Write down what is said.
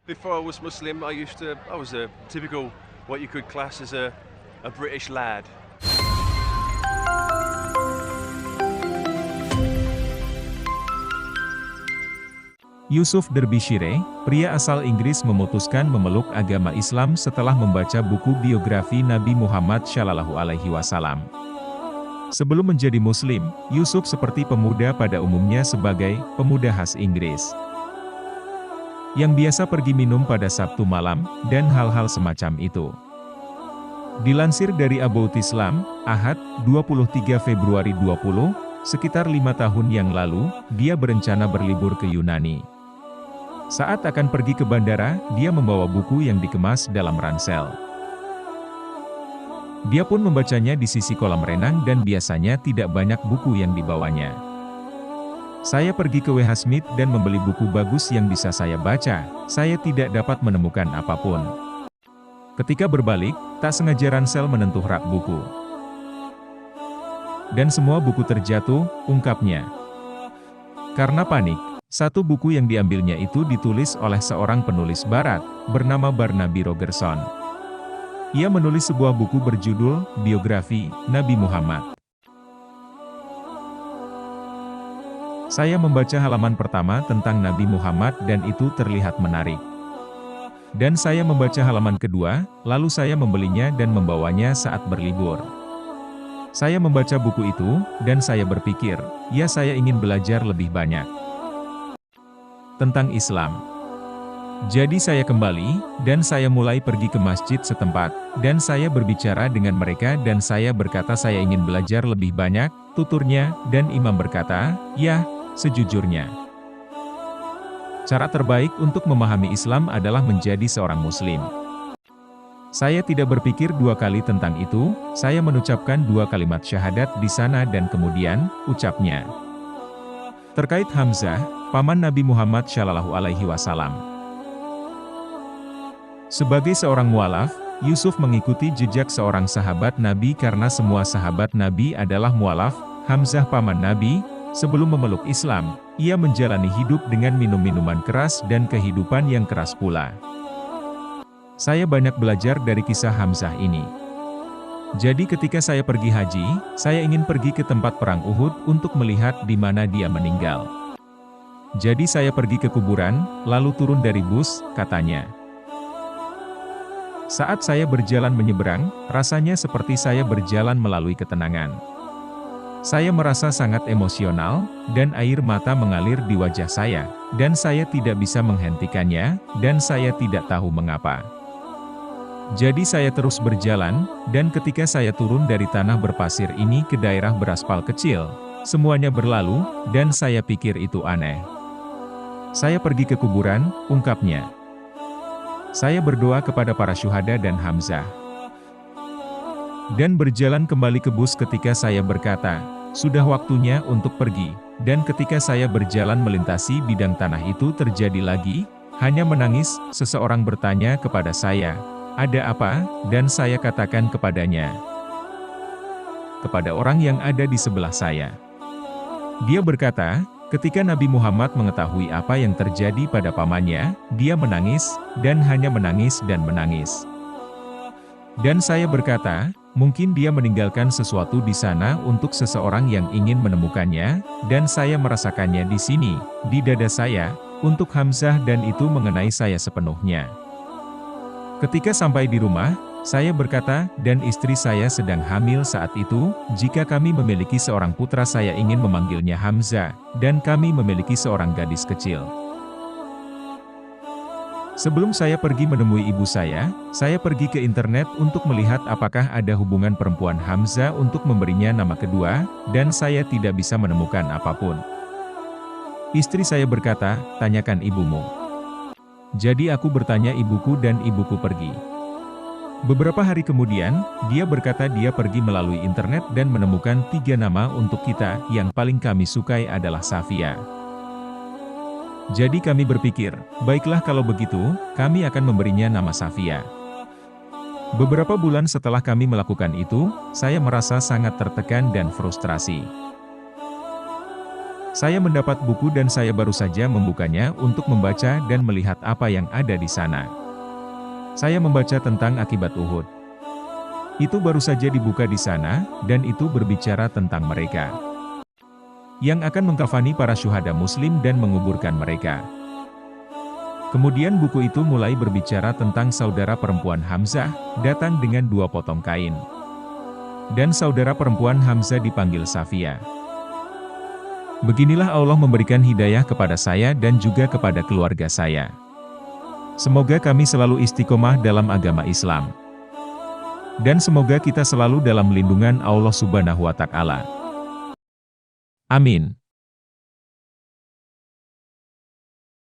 Before I was Muslim, I was a typical what you could class as a British lad. Yusuf Derbyshire, pria asal Inggris memutuskan memeluk agama Islam setelah membaca buku biografi Nabi Muhammad SAW. Sebelum menjadi Muslim, Yusuf seperti pemuda pada umumnya sebagai pemuda khas Inggris, yang biasa pergi minum pada Sabtu malam, dan hal-hal semacam itu. Dilansir dari About Islam, Ahad, 23 Februari 20, sekitar 5 tahun yang lalu, dia berencana berlibur ke Yunani. Saat akan pergi ke bandara, dia membawa buku yang dikemas dalam ransel. Dia pun membacanya di sisi kolam renang dan biasanya tidak banyak buku yang dibawanya. Saya pergi ke W.H. Smith dan membeli buku bagus yang bisa saya baca, saya tidak dapat menemukan apapun. Ketika berbalik, tak sengaja ransel menyentuh rak buku. Dan semua buku terjatuh, ungkapnya. Karena panik, satu buku yang diambilnya itu ditulis oleh seorang penulis barat, bernama Barnaby Rogerson. Ia menulis sebuah buku berjudul, Biografi Nabi Muhammad. Saya membaca halaman pertama tentang Nabi Muhammad dan itu terlihat menarik. Dan saya membaca halaman kedua, lalu saya membelinya dan membawanya saat berlibur. Saya membaca buku itu, dan saya berpikir, ya saya ingin belajar lebih banyak tentang Islam. Jadi saya kembali, dan saya mulai pergi ke masjid setempat, dan saya berbicara dengan mereka dan saya berkata saya ingin belajar lebih banyak, tuturnya, dan imam berkata, ya, sejujurnya. Cara terbaik untuk memahami Islam adalah menjadi seorang Muslim. Saya tidak berpikir dua kali tentang itu, saya mengucapkan 2 kalimat syahadat di sana dan kemudian, ucapnya. Terkait Hamzah, paman Nabi Muhammad SAW. Sebagai seorang mualaf, Yusuf mengikuti jejak seorang sahabat Nabi karena semua sahabat Nabi adalah mualaf. Hamzah paman Nabi, sebelum memeluk Islam, ia menjalani hidup dengan minum minuman keras dan kehidupan yang keras pula. Saya banyak belajar dari kisah Hamzah ini. Jadi ketika saya pergi haji, saya ingin pergi ke tempat perang Uhud untuk melihat di mana dia meninggal. Jadi saya pergi ke kuburan, lalu turun dari bus, katanya. Saat saya berjalan menyeberang, rasanya seperti saya berjalan melalui ketenangan. Saya merasa sangat emosional, dan air mata mengalir di wajah saya, dan saya tidak bisa menghentikannya, dan saya tidak tahu mengapa. Jadi saya terus berjalan, dan ketika saya turun dari tanah berpasir ini ke daerah beraspal kecil, semuanya berlalu, dan saya pikir itu aneh. Saya pergi ke kuburan, ungkapnya. Saya berdoa kepada para syuhada dan Hamzah. Dan berjalan kembali ke bus ketika saya berkata, sudah waktunya untuk pergi, dan ketika saya berjalan melintasi bidang tanah itu terjadi lagi, hanya menangis, seseorang bertanya kepada saya, ada apa? Dan saya katakan kepadanya, kepada orang yang ada di sebelah saya. Dia berkata, ketika Nabi Muhammad mengetahui apa yang terjadi pada pamannya, dia menangis, dan hanya menangis dan menangis. Dan saya berkata, mungkin dia meninggalkan sesuatu di sana untuk seseorang yang ingin menemukannya, dan saya merasakannya di sini, di dada saya, untuk Hamzah dan itu mengenai saya sepenuhnya. Ketika sampai di rumah, saya berkata, dan istri saya sedang hamil saat itu, jika kami memiliki seorang putra saya ingin memanggilnya Hamzah, dan kami memiliki seorang gadis kecil. Sebelum saya pergi menemui ibu saya pergi ke internet untuk melihat apakah ada hubungan perempuan Hamzah untuk memberinya nama kedua, dan saya tidak bisa menemukan apapun. Istri saya berkata, tanyakan ibumu. Jadi aku bertanya ibuku dan ibuku pergi. Beberapa hari kemudian, dia berkata dia pergi melalui internet dan menemukan 3 nama untuk kita, yang paling kami sukai adalah Safia. Jadi kami berpikir, baiklah kalau begitu, kami akan memberinya nama Safia. Beberapa bulan setelah kami melakukan itu, saya merasa sangat tertekan dan frustrasi. Saya mendapat buku dan saya baru saja membukanya untuk membaca dan melihat apa yang ada di sana. Saya membaca tentang akibat Uhud. Itu baru saja dibuka di sana, dan itu berbicara tentang mereka yang akan mengkafani para syuhada muslim dan menguburkan mereka. Kemudian buku itu mulai berbicara tentang saudara perempuan Hamzah, datang dengan 2 potong kain. Dan saudara perempuan Hamzah dipanggil Safia. Beginilah Allah memberikan hidayah kepada saya dan juga kepada keluarga saya. Semoga kami selalu istiqomah dalam agama Islam. Dan semoga kita selalu dalam lindungan Allah Subhanahu wa Ta'ala. Amin.